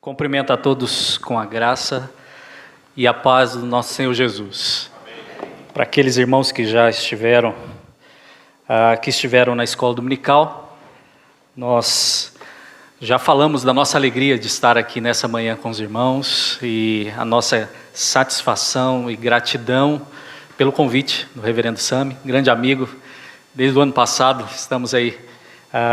Cumprimento a todos com a graça e a paz do nosso Senhor Jesus. Amém. Para aqueles irmãos que já estiveram, na escola dominical, nós já falamos da nossa alegria de estar aqui nessa manhã com os irmãos e a nossa satisfação e gratidão pelo convite do reverendo Sami, grande amigo. Desde o ano passado estamos aí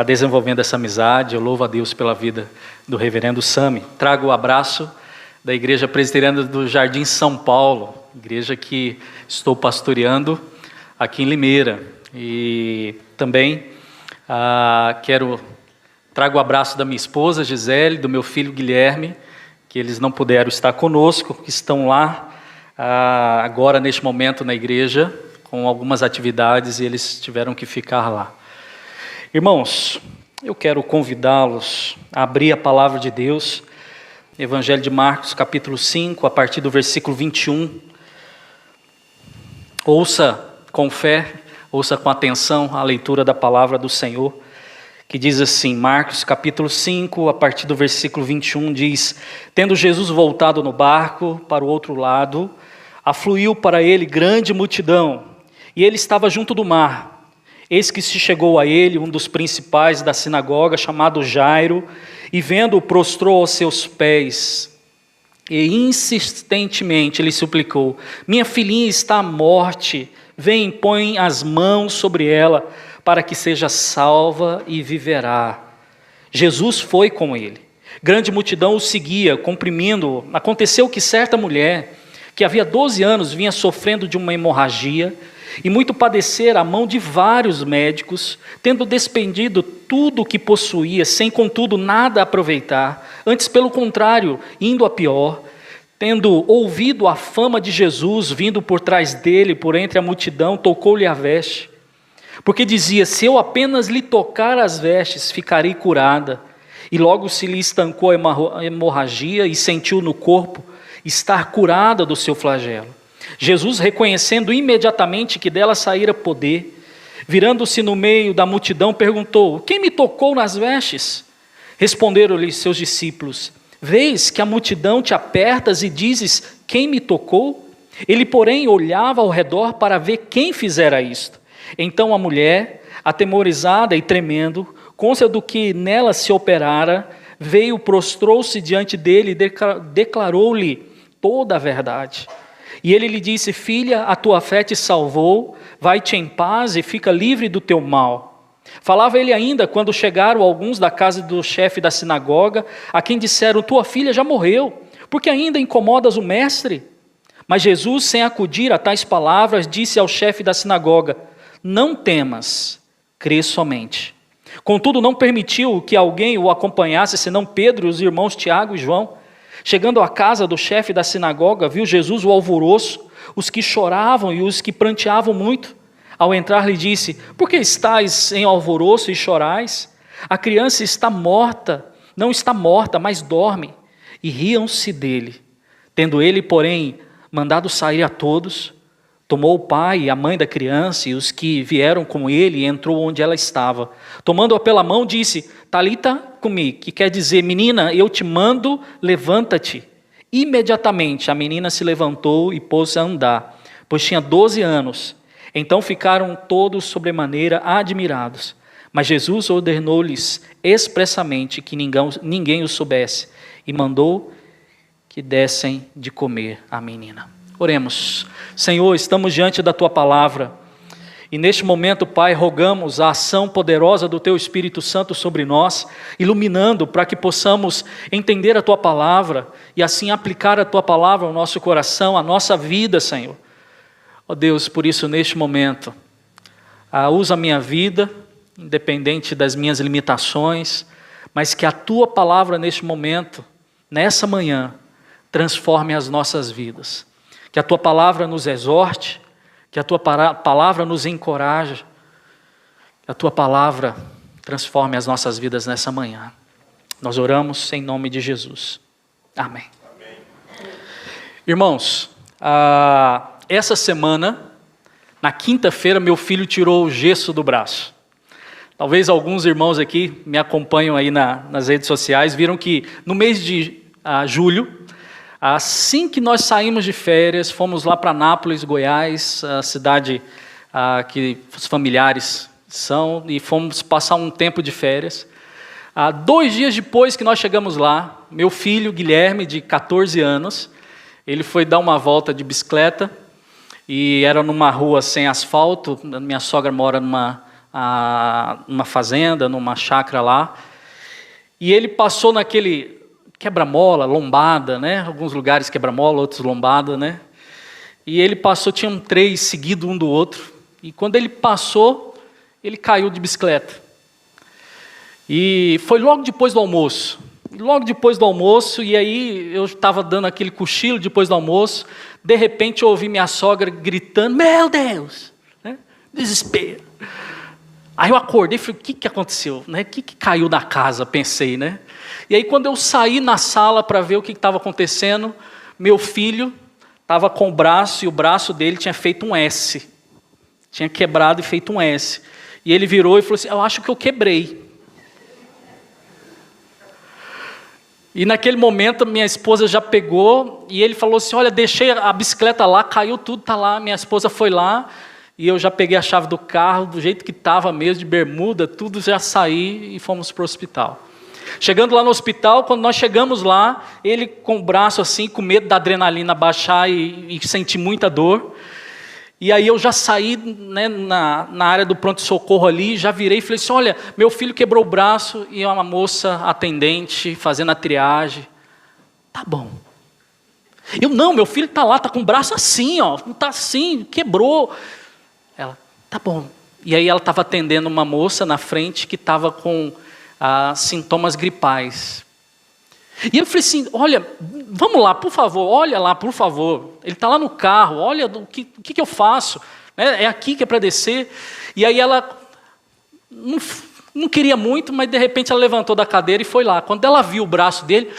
desenvolvendo essa amizade. Eu louvo a Deus pela vida do reverendo Sami. Trago o abraço da Igreja Presbiteriana do Jardim São Paulo, igreja que estou pastoreando aqui em Limeira. E também trago o abraço da minha esposa Gisele, do meu filho Guilherme, que eles não puderam estar conosco, que estão lá agora neste momento na igreja com algumas atividades e eles tiveram que ficar lá. Irmãos, eu quero convidá-los a abrir a palavra de Deus, Evangelho de Marcos, capítulo 5, a partir do versículo 21. Ouça com fé, ouça com atenção a leitura da palavra do Senhor, que diz assim, Marcos, capítulo 5, a partir do versículo 21, diz: Tendo Jesus voltado no barco para o outro lado, afluiu para ele grande multidão, e ele estava junto do mar. Eis que se chegou a ele um dos principais da sinagoga, chamado Jairo, e vendo-o prostrou aos seus pés, e insistentemente lhe suplicou: Minha filhinha está à morte, vem, põe as mãos sobre ela, para que seja salva e viverá. Jesus foi com ele. Grande multidão o seguia, comprimindo-o. Aconteceu que certa mulher, que havia 12 anos, vinha sofrendo de uma hemorragia, e muito padecera à mão de vários médicos, tendo despendido tudo o que possuía, sem contudo nada aproveitar, antes pelo contrário, indo a pior, tendo ouvido a fama de Jesus, vindo por trás dele, por entre a multidão, tocou-lhe a veste, porque dizia: se eu apenas lhe tocar as vestes, ficarei curada. E logo se lhe estancou a hemorragia e sentiu no corpo estar curada do seu flagelo. Jesus, reconhecendo imediatamente que dela saíra poder, virando-se no meio da multidão, perguntou: quem me tocou nas vestes? Responderam-lhe seus discípulos: vês que a multidão te apertas e dizes: quem me tocou? Ele, porém, olhava ao redor para ver quem fizera isto. Então a mulher, atemorizada e tremendo, cônscia do que nela se operara, veio, prostrou-se diante dele e declarou-lhe toda a verdade. E ele lhe disse: filha, a tua fé te salvou, vai-te em paz e fica livre do teu mal. Falava ele ainda quando chegaram alguns da casa do chefe da sinagoga, a quem disseram: tua filha já morreu, porque ainda incomodas o mestre? Mas Jesus, sem acudir a tais palavras, disse ao chefe da sinagoga: não temas, crê somente. Contudo, não permitiu que alguém o acompanhasse, senão Pedro e os irmãos Tiago e João. Chegando à casa do chefe da sinagoga, viu Jesus o alvoroço, os que choravam e os que pranteavam muito. Ao entrar, lhe disse: por que estáis em alvoroço e chorais? A criança está morta, não está morta, mas dorme. E riam-se dele. Tendo ele, porém, mandado sair a todos, tomou o pai e a mãe da criança e os que vieram com ele e entrou onde ela estava. Tomando-a pela mão, disse: Talita cumi, que quer dizer: menina, eu te mando, levanta-te. Imediatamente a menina se levantou e pôs-se a andar, pois tinha 12 anos. Então ficaram todos sobremaneira admirados. Mas Jesus ordenou-lhes expressamente que ninguém o soubesse e mandou que dessem de comer à menina. Oremos. Senhor, estamos diante da Tua palavra e neste momento, Pai, rogamos a ação poderosa do Teu Espírito Santo sobre nós, iluminando para que possamos entender a Tua palavra e assim aplicar a Tua palavra ao nosso coração, à nossa vida, Senhor. Ó Deus, por isso neste momento, usa a minha vida, independente das minhas limitações, mas que a Tua palavra neste momento, nessa manhã, transforme as nossas vidas. Que a Tua palavra nos exorte, que a Tua palavra nos encoraje, que a Tua palavra transforme as nossas vidas nessa manhã. Nós oramos em nome de Jesus. Amém. Amém. Irmãos, essa semana, na quinta-feira, meu filho tirou o gesso do braço. Talvez alguns irmãos aqui me acompanham aí nas redes sociais, viram que no mês de julho. Assim que nós saímos de férias, fomos lá para Anápolis, Goiás, a cidade que os familiares são, e fomos passar um tempo de férias. 2 dias depois que nós chegamos lá, meu filho, Guilherme, de 14 anos, ele foi dar uma volta de bicicleta, e era numa rua sem asfalto. Minha sogra mora numa fazenda, numa chácara lá, e ele passou naquele quebra-mola, lombada, né? Alguns lugares quebra-mola, outros lombada, né? E ele passou, tinham 3 seguidos um do outro, e quando ele passou, ele caiu de bicicleta. E foi logo depois do almoço. E aí eu estava dando aquele cochilo depois do almoço, de repente eu ouvi minha sogra gritando, meu Deus, né? Desespero. Aí eu acordei e falei, o que aconteceu? Né? O que caiu da casa, pensei, né? E aí quando eu saí na sala para ver o que estava acontecendo, meu filho estava com o braço, e o braço dele tinha feito um S. Tinha quebrado e feito um S. E ele virou e falou assim, eu acho que eu quebrei. E naquele momento minha esposa já pegou, e ele falou assim, olha, deixei a bicicleta lá, caiu tudo, está lá. Minha esposa foi lá, e eu já peguei a chave do carro, do jeito que estava mesmo, de bermuda, tudo, já saí e fomos para o hospital. Chegando lá no hospital, quando nós chegamos lá, ele com o braço assim, com medo da adrenalina baixar e sentir muita dor. E aí eu já saí, né, na área do pronto-socorro ali, já virei e falei assim, olha, meu filho quebrou o braço, e uma moça atendente fazendo a triagem. Tá bom. Não, meu filho está lá, está com o braço assim, ó, não está assim, quebrou. Ela, tá bom. E aí ela estava atendendo uma moça na frente que estava com sintomas gripais. E eu falei assim, olha, vamos lá, por favor, olha lá, por favor. Ele está lá no carro, olha, o que eu faço? É aqui que é para descer. E aí ela não queria muito, mas de repente ela levantou da cadeira e foi lá. Quando ela viu o braço dele,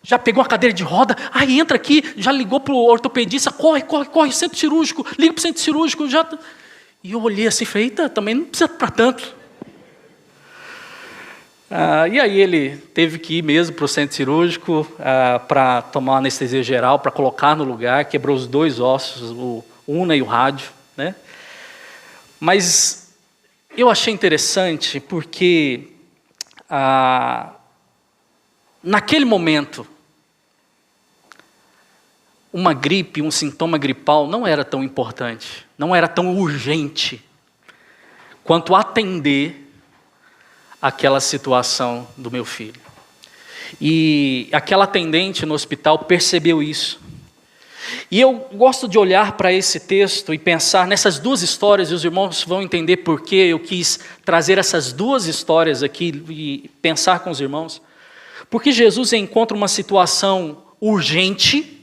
já pegou a cadeira de roda, aí entra aqui, já ligou para o ortopedista, corre, centro cirúrgico, liga para o centro cirúrgico. E eu olhei assim e falei, eita, também não precisa para tanto. E aí ele teve que ir mesmo para o centro cirúrgico para tomar uma anestesia geral, para colocar no lugar, quebrou os 2 ossos, o una e o rádio, né? Mas eu achei interessante porque naquele momento, uma gripe, um sintoma gripal não era tão importante, não era tão urgente quanto atender aquela situação do meu filho. E aquela atendente no hospital percebeu isso. E eu gosto de olhar para esse texto e pensar nessas 2 histórias, e os irmãos vão entender por que eu quis trazer essas 2 histórias aqui e pensar com os irmãos. Porque Jesus encontra uma situação urgente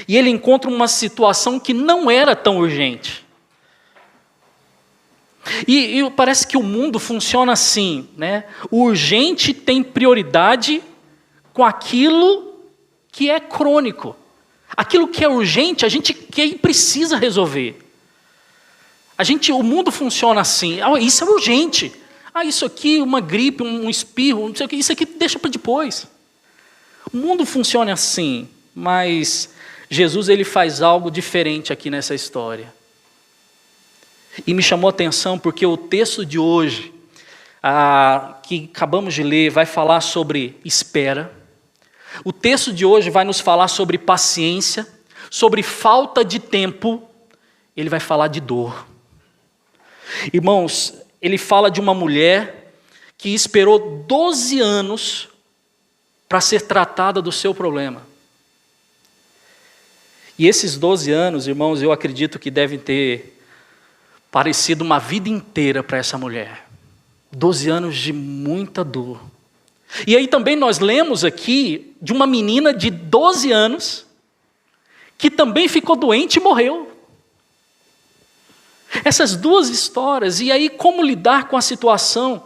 e ele encontra uma situação que não era tão urgente. E parece que o mundo funciona assim, né? O urgente tem prioridade com aquilo que é crônico. Aquilo que é urgente, a gente quer e precisa resolver. O mundo funciona assim. Isso é urgente. Isso aqui, uma gripe, um espirro, não sei o que, isso aqui deixa para depois. O mundo funciona assim, mas Jesus ele faz algo diferente aqui nessa história. E me chamou a atenção porque o texto de hoje, que acabamos de ler, vai falar sobre espera. O texto de hoje vai nos falar sobre paciência, sobre falta de tempo. Ele vai falar de dor. Irmãos, ele fala de uma mulher que esperou 12 anos para ser tratada do seu problema. E esses 12 anos, irmãos, eu acredito que devem ter parecido uma vida inteira para essa mulher. 12 anos de muita dor. E aí também nós lemos aqui de uma menina de 12 anos que também ficou doente e morreu. Essas 2 histórias, e aí como lidar com a situação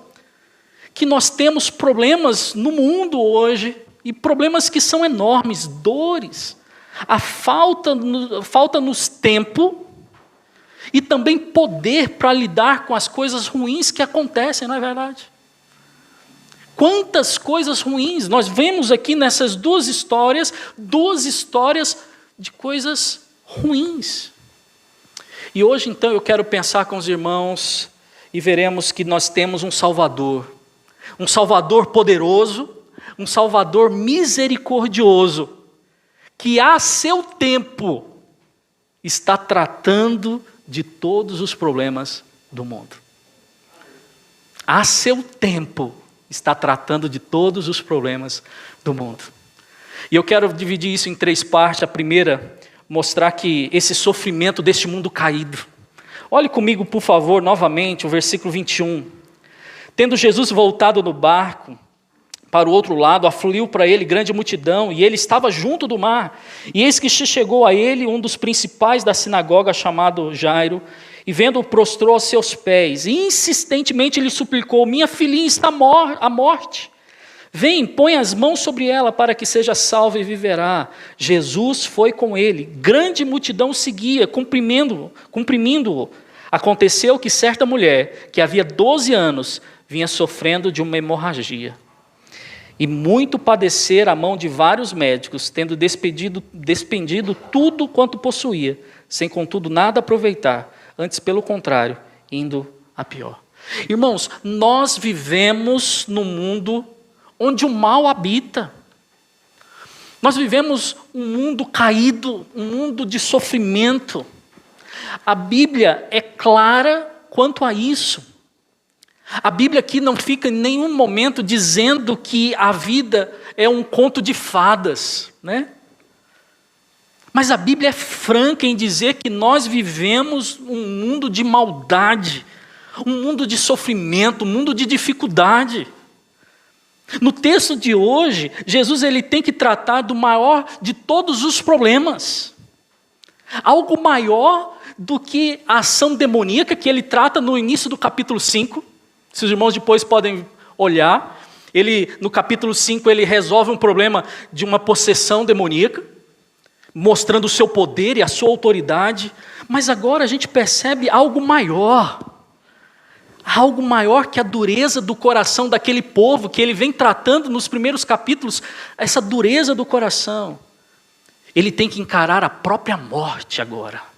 que nós temos problemas no mundo hoje, e problemas que são enormes, dores, a falta-nos tempo, e também poder para lidar com as coisas ruins que acontecem, não é verdade? Quantas coisas ruins nós vemos aqui nessas duas histórias de coisas ruins. E hoje então eu quero pensar com os irmãos e veremos que nós temos um Salvador poderoso, um Salvador misericordioso, que a seu tempo está tratando de todos os problemas do mundo. A seu tempo está tratando de todos os problemas do mundo. E eu quero dividir isso em 3 partes. A primeira, mostrar que esse sofrimento deste mundo caído. Olhe comigo, por favor, novamente, o versículo 21. Tendo Jesus voltado no barco para o outro lado, afluiu para ele grande multidão, e ele estava junto do mar. E eis que chegou a ele um dos principais da sinagoga, chamado Jairo, e vendo-o, prostrou aos seus pés, e insistentemente lhe suplicou: minha filhinha está à morte. Vem, põe as mãos sobre ela para que seja salva e viverá. Jesus foi com ele. Grande multidão o seguia, comprimindo-o. Aconteceu que certa mulher, que havia 12 anos, vinha sofrendo de uma hemorragia. E muito padecer à mão de vários médicos, tendo despendido tudo quanto possuía, sem contudo nada aproveitar, antes pelo contrário, indo a pior. Irmãos, nós vivemos num mundo onde o mal habita. Nós vivemos um mundo caído, um mundo de sofrimento. A Bíblia é clara quanto a isso. A Bíblia aqui não fica em nenhum momento dizendo que a vida é um conto de fadas, né? Mas a Bíblia é franca em dizer que nós vivemos um mundo de maldade, um mundo de sofrimento, um mundo de dificuldade. No texto de hoje, Jesus ele tem que tratar do maior de todos os problemas. Algo maior do que a ação demoníaca que ele trata no início do capítulo 5. Se os irmãos depois podem olhar, no capítulo 5 ele resolve um problema de uma possessão demoníaca, mostrando o seu poder e a sua autoridade. Mas agora a gente percebe algo maior que a dureza do coração daquele povo, que ele vem tratando nos primeiros capítulos, essa dureza do coração. Ele tem que encarar a própria morte agora.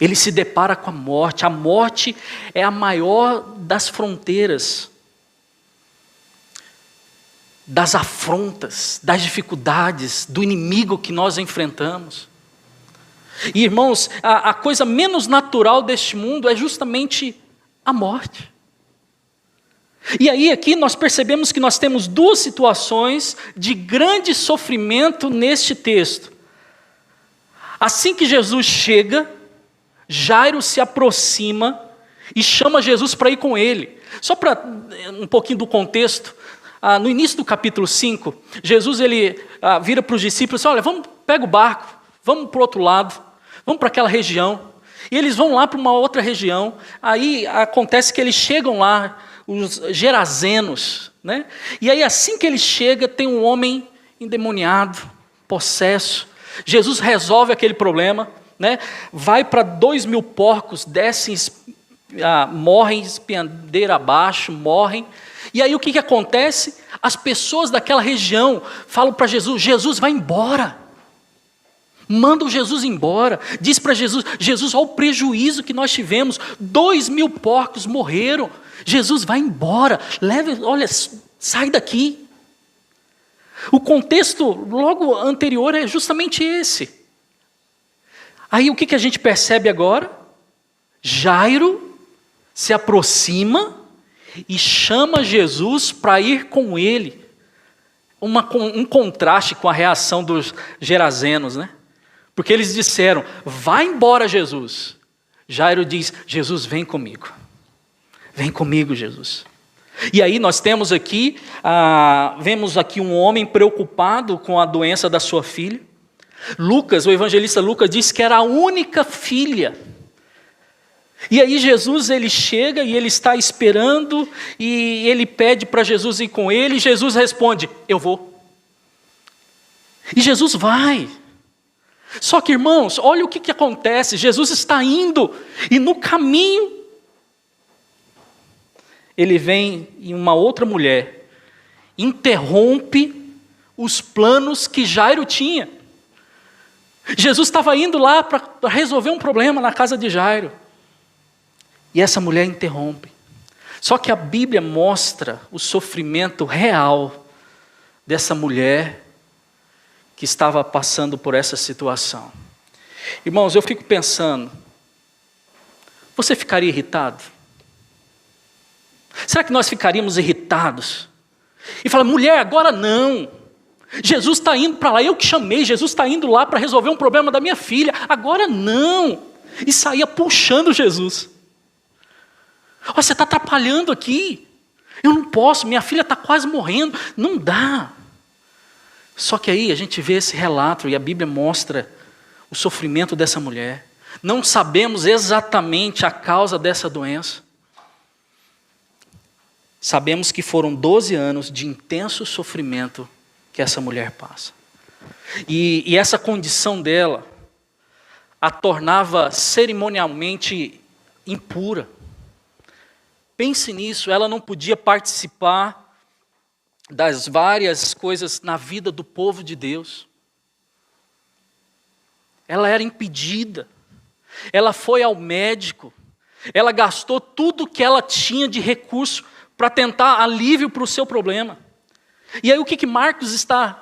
Ele se depara com a morte. A morte é a maior das fronteiras, das afrontas, das dificuldades, do inimigo que nós enfrentamos. E, irmãos, a coisa menos natural deste mundo é justamente a morte. E aí aqui nós percebemos que nós temos 2 situações de grande sofrimento neste texto. Assim que Jesus chega, Jairo se aproxima e chama Jesus para ir com ele. Só para um pouquinho do contexto, no início do capítulo 5, Jesus ele vira para os discípulos e diz: olha, pega o barco, vamos para o outro lado, vamos para aquela região. E eles vão lá para uma outra região. Aí acontece que eles chegam lá, os Gerazenos, né? E aí assim que ele chega, tem um homem endemoniado, possesso. Jesus resolve aquele problema, né? Vai para 2.000 porcos, descem, morrem, espendeira abaixo, morrem. E aí o que acontece? As pessoas daquela região falam para Jesus: Jesus, vai embora. Mandam Jesus embora. Diz para Jesus: Jesus, olha o prejuízo que nós tivemos. 2.000 porcos morreram. Jesus, vai embora. Olha, sai daqui. O contexto logo anterior é justamente esse. Aí o que a gente percebe agora? Jairo se aproxima e chama Jesus para ir com ele. Um contraste com a reação dos Gerazenos, né? Porque eles disseram: vai embora, Jesus. Jairo diz: Jesus, vem comigo. Vem comigo, Jesus. E aí nós temos aqui, vemos aqui um homem preocupado com a doença da sua filha. Lucas, o evangelista Lucas, diz que era a única filha. E aí Jesus ele chega e ele está esperando, e ele pede para Jesus ir com ele, e Jesus responde: eu vou. E Jesus vai. Só que, irmãos, olha o que acontece. Jesus está indo, e no caminho ele vem em uma outra mulher, interrompe os planos que Jairo tinha. Jesus estava indo lá para resolver um problema na casa de Jairo. E essa mulher interrompe. Só que a Bíblia mostra o sofrimento real dessa mulher que estava passando por essa situação. Irmãos, eu fico pensando, você ficaria irritado? Será que nós ficaríamos irritados? E falar, mulher, agora não. Jesus está indo para lá, eu que chamei, Jesus está indo lá para resolver um problema da minha filha, agora não. E saía puxando Jesus. Você está atrapalhando aqui. Eu não posso, minha filha está quase morrendo. Não dá. Só que aí a gente vê esse relato e a Bíblia mostra o sofrimento dessa mulher. Não sabemos exatamente a causa dessa doença. Sabemos que foram 12 anos de intenso sofrimento que essa mulher passa. E essa condição dela a tornava cerimonialmente impura. Pense nisso, ela não podia participar das várias coisas na vida do povo de Deus. Ela era impedida. Ela foi ao médico. Ela gastou tudo que ela tinha de recurso para tentar alívio para o seu problema. E aí o que o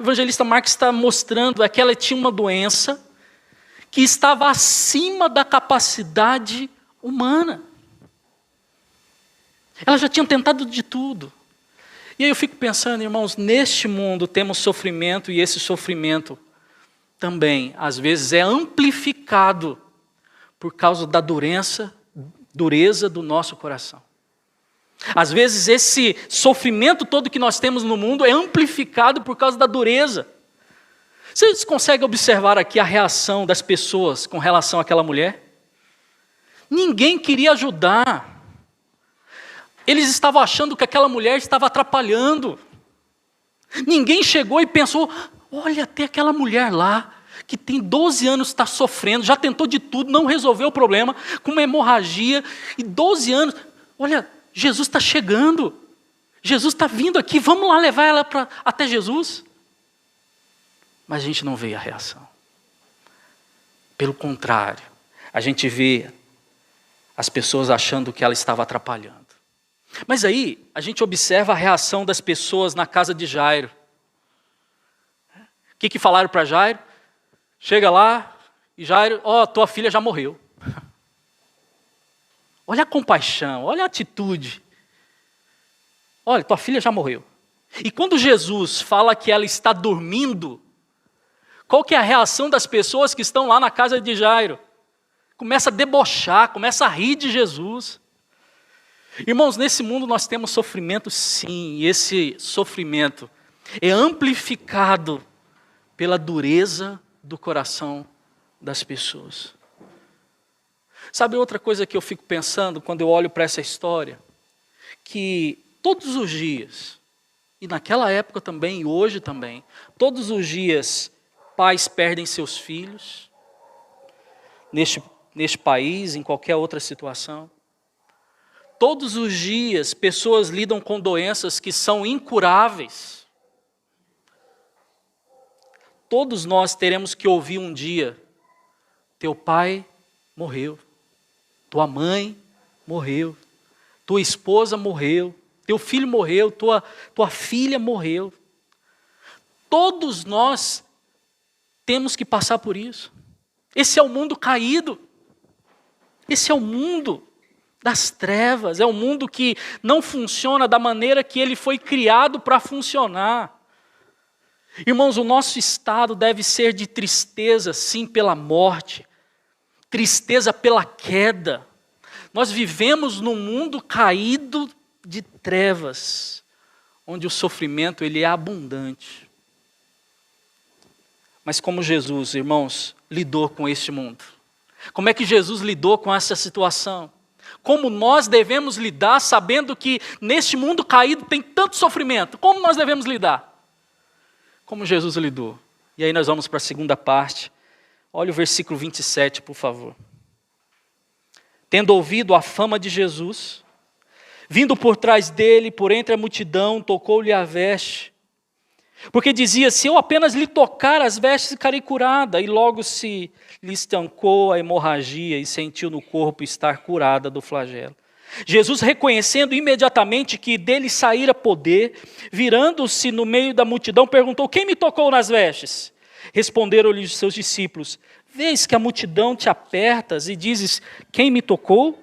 evangelista Marcos está mostrando é que ela tinha uma doença que estava acima da capacidade humana. Ela já tinha tentado de tudo. E aí eu fico pensando, irmãos, neste mundo temos sofrimento e esse sofrimento também, às vezes, é amplificado por causa da dureza do nosso coração. Às vezes esse sofrimento todo que nós temos no mundo é amplificado por causa da dureza. Vocês conseguem observar aqui a reação das pessoas com relação àquela mulher? Ninguém queria ajudar. Eles estavam achando que aquela mulher estava atrapalhando. Ninguém chegou e pensou, olha, tem aquela mulher lá, que tem 12 anos, está sofrendo, já tentou de tudo, não resolveu o problema, com uma hemorragia, e 12 anos, olha, Jesus está chegando, Jesus está vindo aqui, vamos lá levar ela até Jesus. Mas a gente não vê a reação. Pelo contrário, a gente vê as pessoas achando que ela estava atrapalhando. Mas aí, a gente observa a reação das pessoas na casa de Jairo. O que falaram para Jairo? Chega lá, e Jairo, tua filha já morreu. Olha a compaixão, olha a atitude. Olha, tua filha já morreu. E quando Jesus fala que ela está dormindo, qual que é a reação das pessoas que estão lá na casa de Jairo? Começa a debochar, começa a rir de Jesus. Irmãos, nesse mundo nós temos sofrimento sim, e esse sofrimento é amplificado pela dureza do coração das pessoas. Sabe outra coisa que eu fico pensando quando eu olho para essa história? Que todos os dias, e naquela época também, e hoje também, todos os dias pais perdem seus filhos, neste país, em qualquer outra situação. Todos os dias, pessoas lidam com doenças que são incuráveis. Todos nós teremos que ouvir um dia, teu pai morreu, tua mãe morreu, tua esposa morreu, teu filho morreu, tua filha morreu. Todos nós temos que passar por isso. Esse é o mundo caído. Esse é o mundo das trevas, é um mundo que não funciona da maneira que ele foi criado para funcionar. Irmãos, o nosso estado deve ser de tristeza, sim, pela morte, tristeza pela queda. Nós vivemos num mundo caído de trevas, onde o sofrimento ele é abundante. Mas como Jesus, irmãos, lidou com este mundo? Como é que Jesus lidou com essa situação? Como nós devemos lidar sabendo que neste mundo caído tem tanto sofrimento? Como nós devemos lidar? Como Jesus lidou. E aí nós vamos para a segunda parte. Olha o versículo 27, por favor. Tendo ouvido a fama de Jesus, Vindo por trás dele, por entre a multidão, tocou-lhe a veste. Porque dizia, se eu apenas lhe tocar as vestes, ficarei curada. E logo se lhe estancou a hemorragia e sentiu no corpo estar curada do flagelo. Jesus, reconhecendo imediatamente que dele saíra poder, virando-se no meio da multidão, perguntou, quem me tocou nas vestes? Responderam-lhe os seus discípulos, vês que a multidão te apertas e dizes, quem me tocou?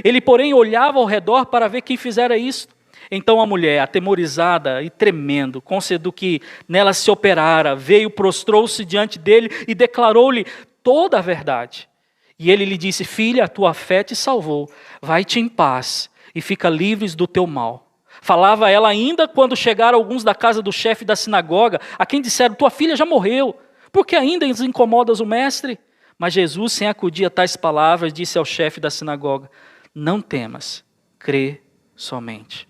Ele, porém, olhava ao redor para ver quem fizera isto. Então a mulher, atemorizada e tremendo, concedeu que nela se operara, veio, prostrou-se diante dele e declarou-lhe toda a verdade. E ele lhe disse, filha, a tua fé te salvou, vai-te em paz e fica livres do teu mal. Falava ela ainda quando chegaram alguns da casa do chefe da sinagoga, a quem disseram, tua filha já morreu, por que ainda incomodas o mestre? Mas Jesus, sem acudir a tais palavras, disse ao chefe da sinagoga, não temas, crê somente.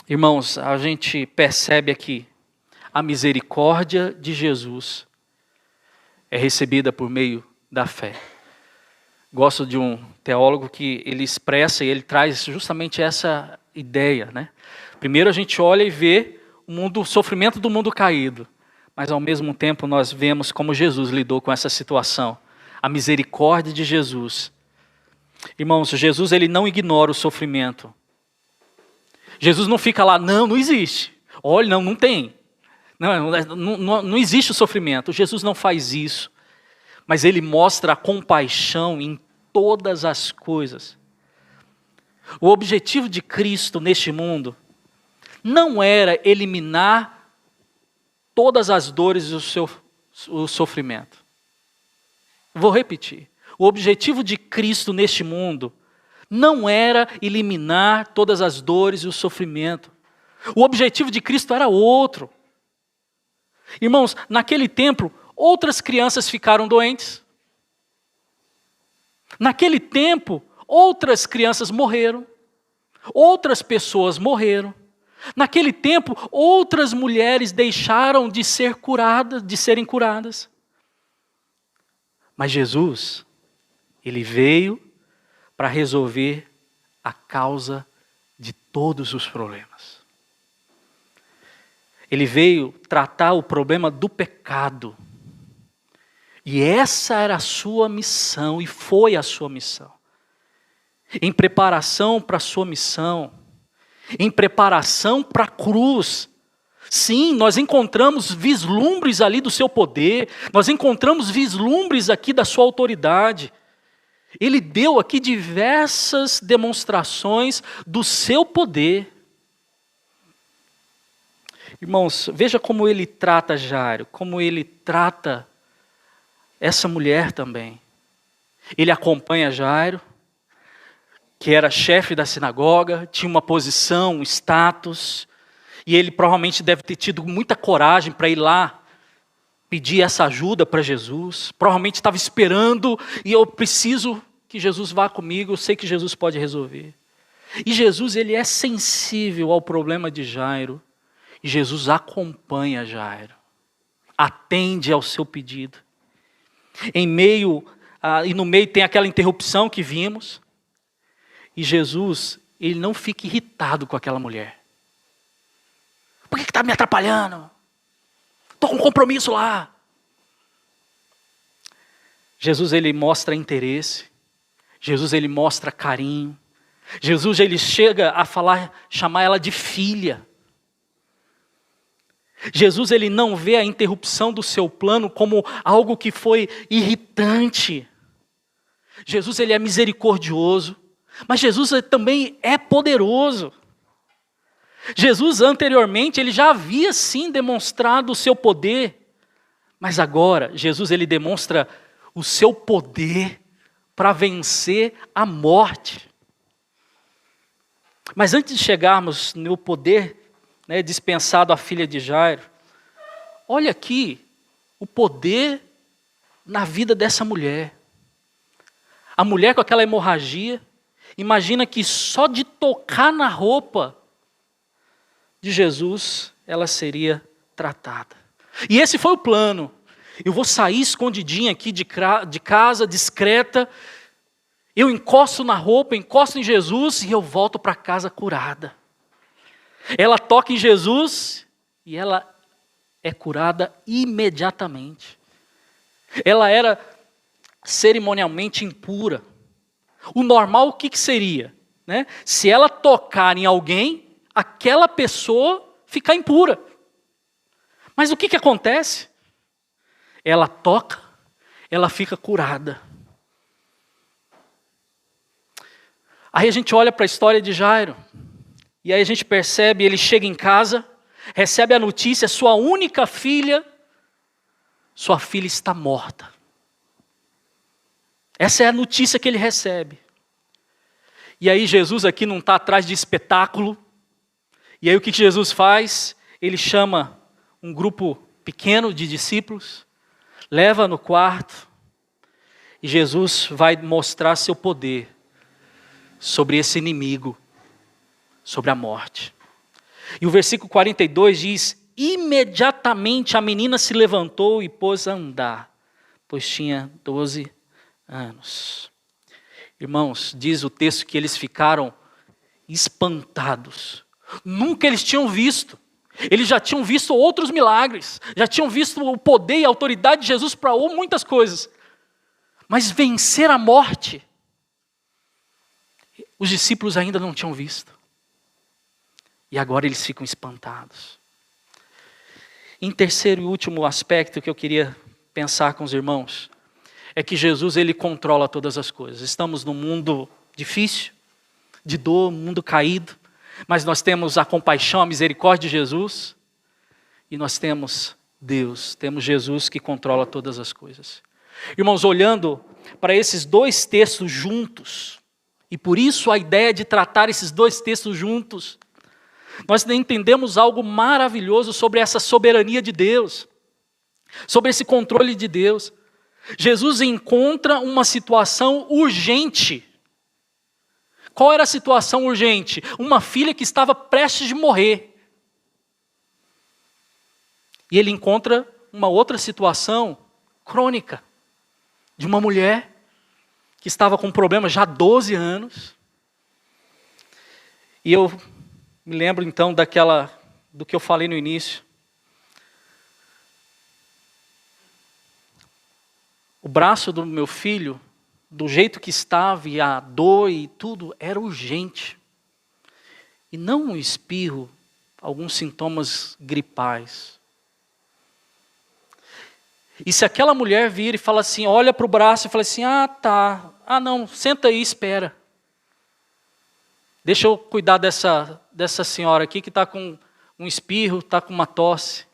Irmãos, a gente percebe aqui, a misericórdia de Jesus é recebida por meio da fé. Gosto de um teólogo que ele expressa e ele traz justamente essa ideia, né? Primeiro a gente olha e vê o sofrimento do mundo caído, mas ao mesmo tempo nós vemos como Jesus lidou com essa situação. A misericórdia de Jesus. Irmãos, Jesus ele não ignora o sofrimento. Jesus não fica lá, não existe. Olha, não tem. Não existe o sofrimento. Jesus não faz isso. Mas ele mostra a compaixão em todas as coisas. O objetivo de Cristo neste mundo não era eliminar todas as dores e o sofrimento. Vou repetir. O objetivo de Cristo neste mundo não era eliminar todas as dores e o sofrimento. O objetivo de Cristo era outro. Irmãos, naquele tempo, outras crianças ficaram doentes. Naquele tempo, outras crianças morreram. Outras pessoas morreram. Naquele tempo, outras mulheres deixaram de ser curadas, de serem curadas. Mas Jesus, ele veio para resolver a causa de todos os problemas. Ele veio tratar o problema do pecado. E essa era a sua missão, e foi a sua missão. Em preparação para a sua missão, em preparação para a cruz. Sim, nós encontramos vislumbres ali do seu poder, nós encontramos vislumbres aqui da sua autoridade. Ele deu aqui diversas demonstrações do seu poder. Irmãos, veja como ele trata Jairo, como ele trata essa mulher também. Ele acompanha Jairo, que era chefe da sinagoga, tinha uma posição, um status, e ele provavelmente deve ter tido muita coragem para ir lá pedir essa ajuda para Jesus. Provavelmente estava esperando, e eu preciso que Jesus vá comigo, eu sei que Jesus pode resolver. E Jesus, ele é sensível ao problema de Jairo, e Jesus acompanha Jairo, atende ao seu pedido. E no meio tem aquela interrupção que vimos, e Jesus, ele não fica irritado com aquela mulher. Por que está me atrapalhando? Estou com um compromisso lá. Jesus, ele mostra interesse. Jesus, ele mostra carinho. Jesus, ele chega a chamar ela de filha. Jesus, ele não vê a interrupção do seu plano como algo que foi irritante. Jesus, ele é misericordioso. Mas Jesus também é poderoso. Jesus anteriormente, ele já havia sim demonstrado o seu poder. Mas agora, Jesus ele demonstra o seu poder para vencer a morte. Mas antes de chegarmos no poder dispensado à filha de Jairo, olha aqui o poder na vida dessa mulher. A mulher com aquela hemorragia, imagina que só de tocar na roupa de Jesus, ela seria tratada. E esse foi o plano. Eu vou sair escondidinha aqui de casa, discreta, Eu encosto na roupa, encosto em Jesus e eu volto para casa curada. Ela toca em Jesus e ela é curada imediatamente. Ela era cerimonialmente impura. O normal, o que seria? Né? Se ela tocar em alguém, aquela pessoa fica impura. Mas o que acontece? Ela toca, ela fica curada. Aí a gente olha para a história de Jairo, e aí a gente percebe, ele chega em casa, recebe a notícia, sua única filha, sua filha está morta. Essa é a notícia que ele recebe. E aí Jesus aqui não está atrás de espetáculo. E aí o que Jesus faz? Ele chama um grupo pequeno de discípulos, leva no quarto, e Jesus vai mostrar seu poder sobre esse inimigo, sobre a morte. E o versículo 42 diz: imediatamente a menina se levantou e pôs a andar, pois tinha 12 anos. Irmãos, diz o texto que eles ficaram espantados. Nunca eles tinham visto. Eles já tinham visto outros milagres, já tinham visto o poder e a autoridade de Jesus para muitas coisas. Mas vencer a morte, os discípulos ainda não tinham visto. E agora eles ficam espantados. Em terceiro e último aspecto que eu queria pensar com os irmãos, é que Jesus, ele controla todas as coisas. Estamos num mundo difícil, de dor, um mundo caído, mas nós temos a compaixão, a misericórdia de Jesus, e nós temos Deus, temos Jesus que controla todas as coisas. Irmãos, olhando para esses dois textos juntos, e por isso a ideia de tratar esses dois textos juntos, nós entendemos algo maravilhoso sobre essa soberania de Deus, sobre esse controle de Deus. Jesus encontra uma situação urgente. Qual era a situação urgente? Uma filha que estava prestes de morrer. E ele encontra uma outra situação crônica, de uma mulher que estava com um problema já há 12 anos. E eu me lembro então do que eu falei no início. O braço do meu filho, do jeito que estava, e a dor e tudo, era urgente. E não um espirro, alguns sintomas gripais. E se aquela mulher vir e fala assim, olha para o braço e fala assim, não, senta aí e espera. Deixa eu cuidar dessa senhora aqui que está com um espirro, está com uma tosse.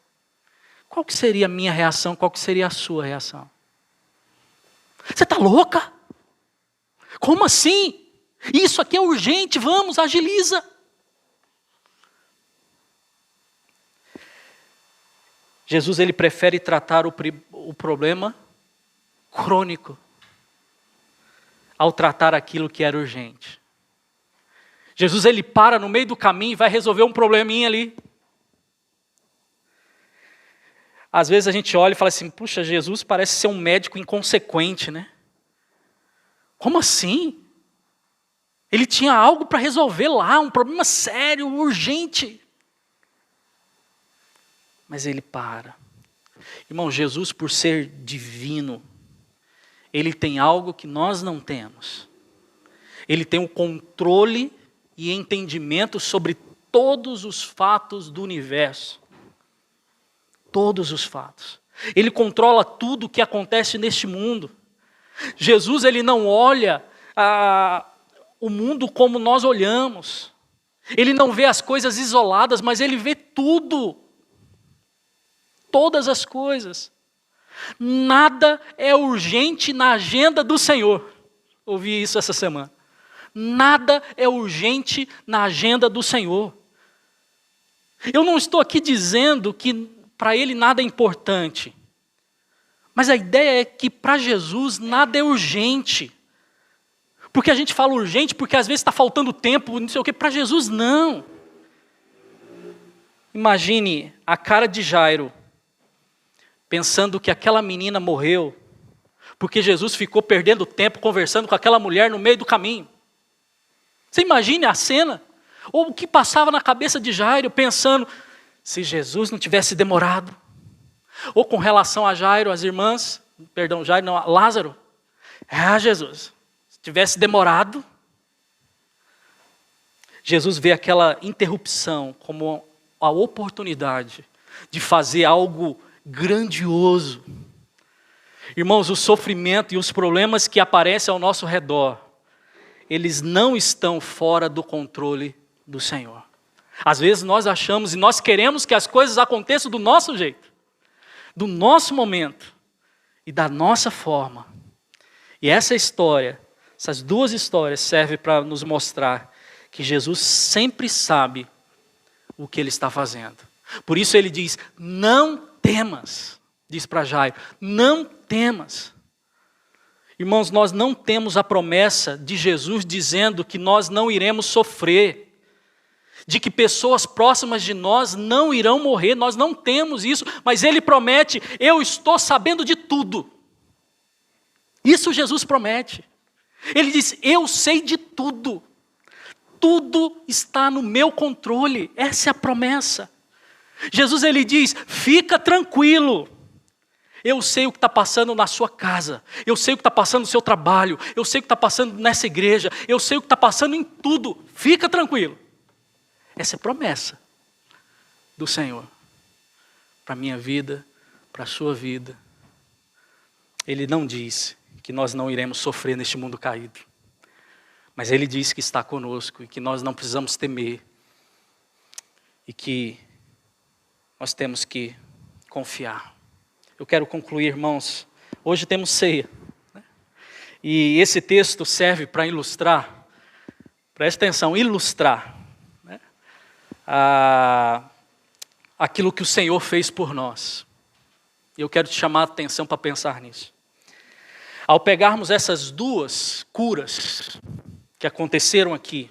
Qual que seria a minha reação, qual que seria a sua reação? Você está louca? Como assim? Isso aqui é urgente, vamos, agiliza. Jesus, ele prefere tratar o problema crônico ao tratar aquilo que era urgente. Jesus, ele para no meio do caminho e vai resolver um probleminha ali. Às vezes a gente olha e fala assim, puxa, Jesus parece ser um médico inconsequente, né? Como assim? Ele tinha algo para resolver lá, um problema sério, urgente. Mas ele para. Irmão, Jesus, por ser divino, ele tem algo que nós não temos. Ele tem o controle e entendimento sobre todos os fatos do universo. Todos os fatos. Ele controla tudo o que acontece neste mundo. Jesus, ele não olha o mundo como nós olhamos. Ele não vê as coisas isoladas, mas ele vê tudo. Todas as coisas. Nada é urgente na agenda do Senhor. Ouvi isso essa semana. Nada é urgente na agenda do Senhor. Eu não estou aqui dizendo que para ele nada é importante. Mas a ideia é que para Jesus nada é urgente. Porque a gente fala urgente porque às vezes está faltando tempo, não sei o quê. Para Jesus não. Imagine a cara de Jairo, pensando que aquela menina morreu, porque Jesus ficou perdendo tempo conversando com aquela mulher no meio do caminho. Você imagine a cena, ou o que passava na cabeça de Jairo, pensando, se Jesus não tivesse demorado, ou com relação a Jairo, as irmãs, Jairo não, Lázaro, Jesus, se tivesse demorado. Jesus vê aquela interrupção como a oportunidade de fazer algo grandioso. Irmãos, o sofrimento e os problemas que aparecem ao nosso redor, eles não estão fora do controle do Senhor. Às vezes nós achamos e nós queremos que as coisas aconteçam do nosso jeito, do nosso momento e da nossa forma. E essa história, essas duas histórias servem para nos mostrar que Jesus sempre sabe o que Ele está fazendo. Por isso Ele diz, não temas, diz para Jairo, não temas. Irmãos, nós não temos a promessa de Jesus dizendo que nós não iremos sofrer, de que pessoas próximas de nós não irão morrer, nós não temos isso, mas Ele promete, eu estou sabendo de tudo. Isso Jesus promete. Ele diz, eu sei de tudo. Tudo está no meu controle, essa é a promessa. Jesus ele diz, fica tranquilo, eu sei o que está passando na sua casa, eu sei o que está passando no seu trabalho, eu sei o que está passando nessa igreja, eu sei o que está passando em tudo, fica tranquilo. Essa é a promessa do Senhor, para a minha vida, para a sua vida. Ele não diz que nós não iremos sofrer neste mundo caído. Mas Ele diz que está conosco e que nós não precisamos temer. E que nós temos que confiar. Eu quero concluir, irmãos. Hoje temos ceia, né? E esse texto serve para ilustrar, presta atenção, ilustrar, né? Aquilo que o Senhor fez por nós. E eu quero te chamar a atenção para pensar nisso. Ao pegarmos essas duas curas que aconteceram aqui,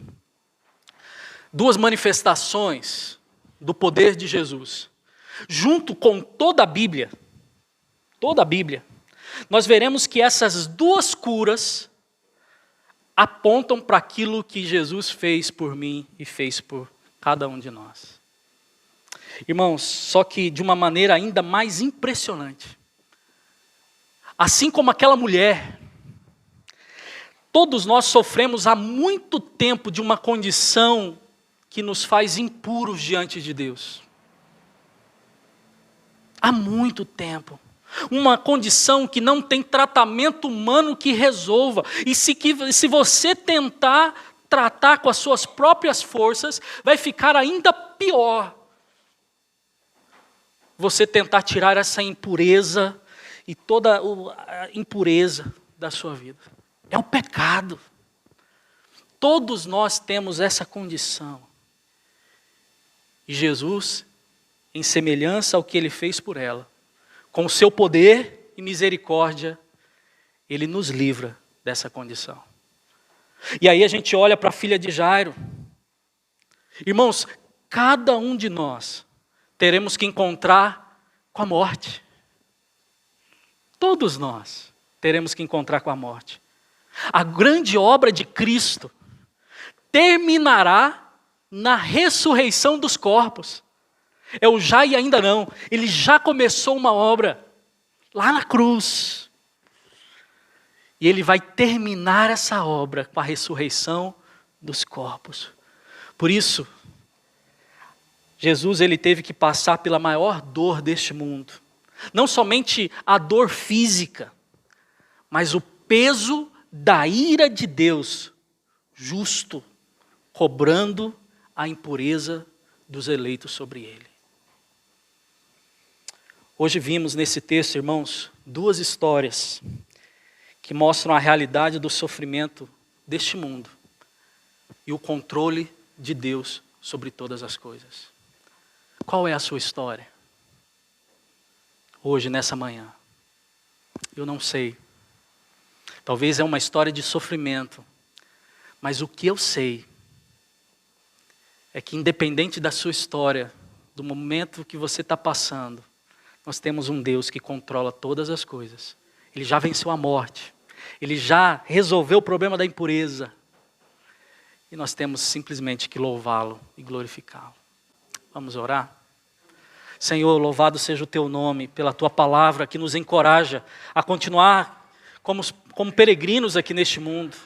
duas manifestações do poder de Jesus, junto com toda a Bíblia, nós veremos que essas duas curas apontam para aquilo que Jesus fez por mim e fez por cada um de nós. Irmãos, só que de uma maneira ainda mais impressionante. Assim como aquela mulher, todos nós sofremos há muito tempo de uma condição que nos faz impuros diante de Deus. Há muito tempo. Uma condição que não tem tratamento humano que resolva. E se você tentar tratar com as suas próprias forças, vai ficar ainda pior. Você tentar tirar essa impureza e toda a impureza da sua vida. É o pecado. Todos nós temos essa condição. E Jesus, em semelhança ao que Ele fez por ela, com o seu poder e misericórdia, Ele nos livra dessa condição. E aí a gente olha para a filha de Jairo. Irmãos, cada um de nós teremos que encontrar com a morte. Todos nós teremos que encontrar com a morte. A grande obra de Cristo terminará na ressurreição dos corpos. É o já e ainda não. Ele já começou uma obra lá na cruz. E Ele vai terminar essa obra com a ressurreição dos corpos. Por isso, Jesus ele teve que passar pela maior dor deste mundo. Não somente a dor física, mas o peso da ira de Deus, justo, cobrando a impureza dos eleitos sobre Ele. Hoje vimos nesse texto, irmãos, duas histórias que mostram a realidade do sofrimento deste mundo e o controle de Deus sobre todas as coisas. Qual é a sua história? Hoje, nessa manhã. Eu não sei. Talvez é uma história de sofrimento. Mas o que eu sei é que independente da sua história, do momento que você está passando, nós temos um Deus que controla todas as coisas. Ele já venceu a morte. Ele já resolveu o problema da impureza. E nós temos simplesmente que louvá-lo e glorificá-lo. Vamos orar? Senhor, louvado seja o teu nome pela tua palavra que nos encoraja a continuar como peregrinos aqui neste mundo.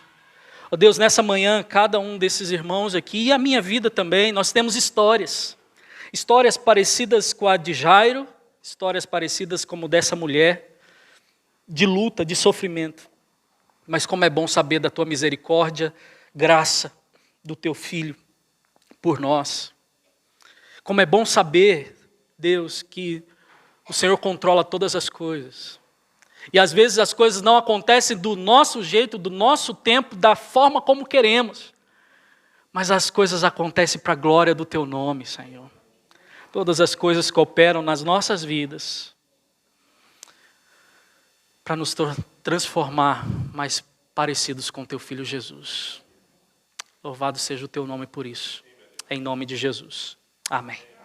Ó Deus, nessa manhã, cada um desses irmãos aqui, e a minha vida também, nós temos histórias. Histórias parecidas com a de Jairo, histórias parecidas como dessa mulher, de luta, de sofrimento. Mas como é bom saber da tua misericórdia, graça do teu Filho por nós. Como é bom saber, Deus, que o Senhor controla todas as coisas. E às vezes as coisas não acontecem do nosso jeito, do nosso tempo, da forma como queremos. Mas as coisas acontecem para a glória do teu nome, Senhor. Todas as coisas cooperam nas nossas vidas para nos transformar mais parecidos com teu Filho Jesus. Louvado seja o teu nome por isso. Em nome de Jesus. Amém.